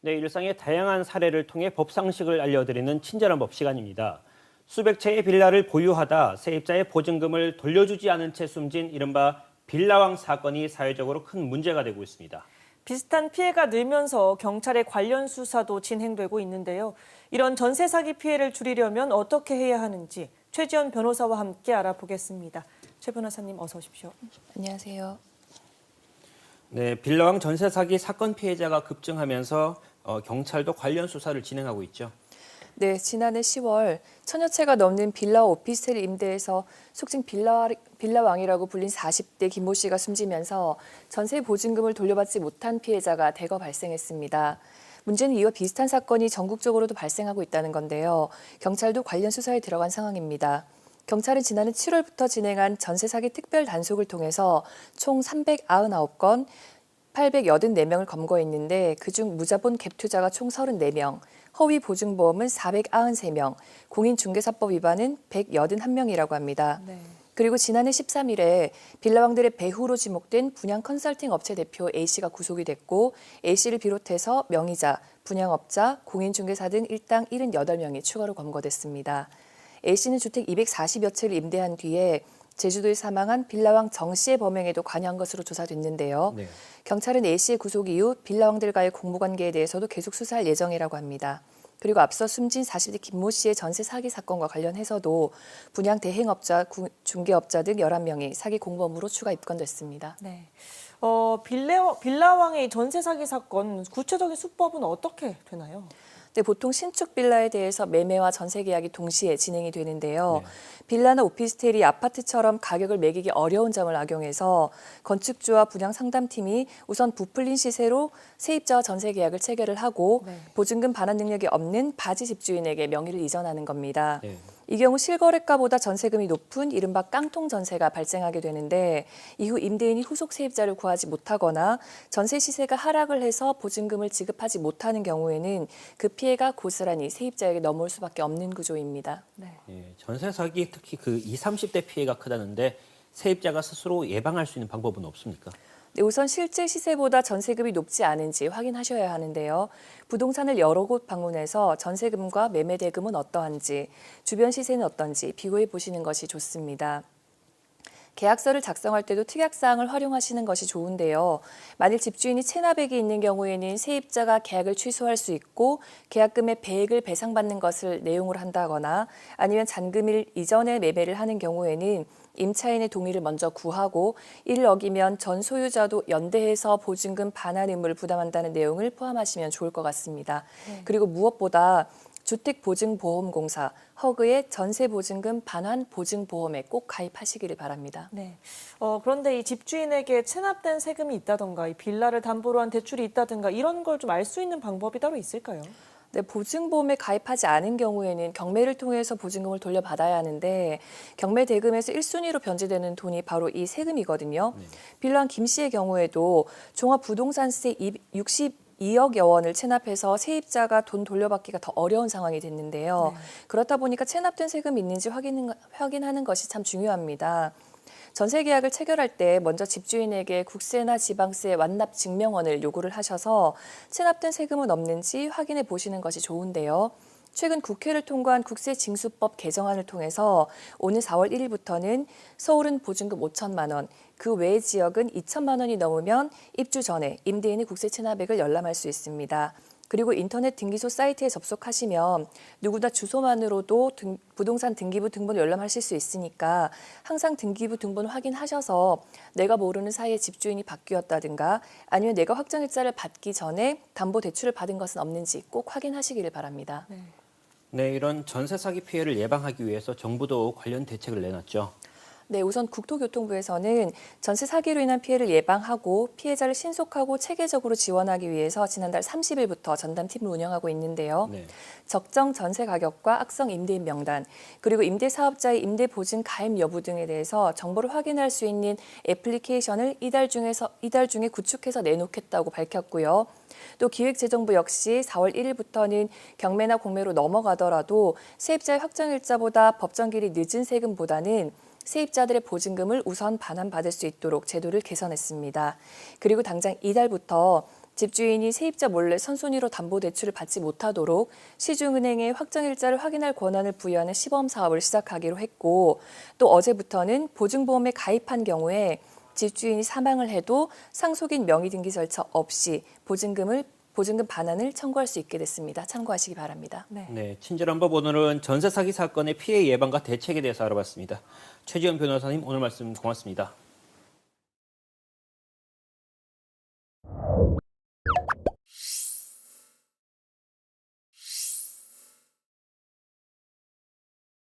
네, 일상의 다양한 사례를 통해 법상식을 알려드리는 친절한 법 시간입니다. 수백 채의 빌라를 보유하다 세입자의 보증금을 돌려주지 않은 채 숨진 이른바 빌라왕 사건이 사회적으로 큰 문제가 되고 있습니다. 비슷한 피해가 늘면서 경찰의 관련 수사도 진행되고 있는데요. 이런 전세 사기 피해를 줄이려면 어떻게 해야 하는지 최지연 변호사와 함께 알아보겠습니다. 최 변호사님 어서 오십시오. 안녕하세요. 네, 빌라왕 전세 사기 사건 피해자가 급증하면서 경찰도 관련 수사를 진행하고 있죠. 네, 지난해 10월 천여 채가 넘는 빌라와 오피스텔 임대에서 속칭 빌라왕이라고 불린 40대 김모 씨가 숨지면서 전세 보증금을 돌려받지 못한 피해자가 대거 발생했습니다. 문제는 이와 비슷한 사건이 전국적으로도 발생하고 있다는 건데요. 경찰도 관련 수사에 들어간 상황입니다. 경찰은 지난해 7월부터 진행한 전세 사기 특별 단속을 통해서 총 399건 884명을 검거했는데 그중 무자본 갭 투자가 총 34명, 허위 보증보험은 493명, 공인중개사법 위반은 181명이라고 합니다. 네. 그리고 지난해 13일에 빌라왕들의 배후로 지목된 분양 컨설팅 업체 대표 A씨가 구속이 됐고 A씨를 비롯해서 명의자, 분양업자, 공인중개사 등 일당 78명이 추가로 검거됐습니다. A씨는 주택 240여 채를 임대한 뒤에 제주도에 사망한 빌라왕 정씨의 범행에도 관여한 것으로 조사됐는데요. 네. 경찰은 A씨의 구속 이후 빌라왕들과의 공모관계에 대해서도 계속 수사할 예정이라고 합니다. 그리고 앞서 숨진 40대 김모 씨의 전세 사기 사건과 관련해서도 분양 대행업자, 중개업자 등 11명이 사기 공범으로 추가 입건됐습니다. 네. 빌라왕의 전세 사기 사건 구체적인 수법은 어떻게 되나요? 네, 보통 신축 빌라에 대해서 매매와 전세 계약이 동시에 진행이 되는데요. 네. 빌라나 오피스텔이 아파트처럼 가격을 매기기 어려운 점을 악용해서 건축주와 분양 상담팀이 우선 부풀린 시세로 세입자와 전세 계약을 체결을 하고 네. 보증금 반환 능력이 없는 바지 집주인에게 명의를 이전하는 겁니다. 네. 이 경우 실거래가보다 전세금이 높은 이른바 깡통 전세가 발생하게 되는데 이후 임대인이 후속 세입자를 구하지 못하거나 전세 시세가 하락을 해서 보증금을 지급하지 못하는 경우에는 그 피해가 고스란히 세입자에게 넘어올 수밖에 없는 구조입니다. 네. 예, 전세 사기 특히 그 20, 30대 피해가 크다는데 세입자가 스스로 예방할 수 있는 방법은 없습니까? 네, 우선 실제 시세보다 전세금이 높지 않은지 확인하셔야 하는데요. 부동산을 여러 곳 방문해서 전세금과 매매 대금은 어떠한지, 주변 시세는 어떤지 비교해 보시는 것이 좋습니다. 계약서를 작성할 때도 특약사항을 활용하시는 것이 좋은데요. 만일 집주인이 체납액이 있는 경우에는 세입자가 계약을 취소할 수 있고 계약금의 배액을 배상받는 것을 내용으로 한다거나 아니면 잔금일 이전에 매매를 하는 경우에는 임차인의 동의를 먼저 구하고 이를 어기면 전 소유자도 연대해서 보증금 반환 의무를 부담한다는 내용을 포함하시면 좋을 것 같습니다. 그리고 무엇보다 주택보증보험공사 허그의 전세보증금 반환 보증보험에 꼭 가입하시기를 바랍니다. 네. 그런데 이 집주인에게 체납된 세금이 있다던가 이 빌라를 담보로 한 대출이 있다든가 이런 걸 좀 알 수 있는 방법이 따로 있을까요? 네, 보증보험에 가입하지 않은 경우에는 경매를 통해서 보증금을 돌려받아야 하는데 경매 대금에서 1순위로 변제되는 돈이 바로 이 세금이거든요. 빌라왕 김 씨의 경우에도 종합부동산세 62억여 원을 체납해서 세입자가 돈 돌려받기가 더 어려운 상황이 됐는데요. 그렇다 보니까 체납된 세금이 있는지 확인하는 것이 참 중요합니다. 전세 계약을 체결할 때 먼저 집주인에게 국세나 지방세 완납 증명원을 요구를 하셔서 체납된 세금은 없는지 확인해 보시는 것이 좋은데요. 최근 국회를 통과한 국세징수법 개정안을 통해서 오는 4월 1일부터는 서울은 보증금 5천만 원, 그 외의 지역은 2천만 원이 넘으면 입주 전에 임대인의 국세 체납액을 열람할 수 있습니다. 그리고 인터넷 등기소 사이트에 접속하시면 누구나 주소만으로도 부동산 등기부 등본을 열람하실 수 있으니까 항상 등기부 등본 확인하셔서 내가 모르는 사이에 집주인이 바뀌었다든가 아니면 내가 확정일자를 받기 전에 담보대출을 받은 것은 없는지 꼭 확인하시기를 바랍니다. 네, 이런 전세 사기 피해를 예방하기 위해서 정부도 관련 대책을 내놨죠. 네, 우선 국토교통부에서는 전세 사기로 인한 피해를 예방하고 피해자를 신속하고 체계적으로 지원하기 위해서 지난달 30일부터 전담팀을 운영하고 있는데요. 네. 적정 전세 가격과 악성 임대인 명단, 그리고 임대사업자의 임대보증 가입 여부 등에 대해서 정보를 확인할 수 있는 애플리케이션을 이달 중에 구축해서 내놓겠다고 밝혔고요. 또 기획재정부 역시 4월 1일부터는 경매나 공매로 넘어가더라도 세입자의 확정일자보다 법정기일이 늦은 세금보다는 세입자들의 보증금을 우선 반환받을 수 있도록 제도를 개선했습니다. 그리고 당장 이달부터 집주인이 세입자 몰래 선순위로 담보대출을 받지 못하도록 시중은행에 확정일자를 확인할 권한을 부여하는 시범 사업을 시작하기로 했고, 또 어제부터는 보증보험에 가입한 경우에 집주인이 사망을 해도 상속인 명의 등기 절차 없이 보증금 반환을 청구할 수 있게 됐습니다. 참고하시기 바랍니다. 네, 친절한법 오늘은 전세 사기 사건의 피해 예방과 대책에 대해서 알아봤습니다. 최지연 변호사님 오늘 말씀 고맙습니다.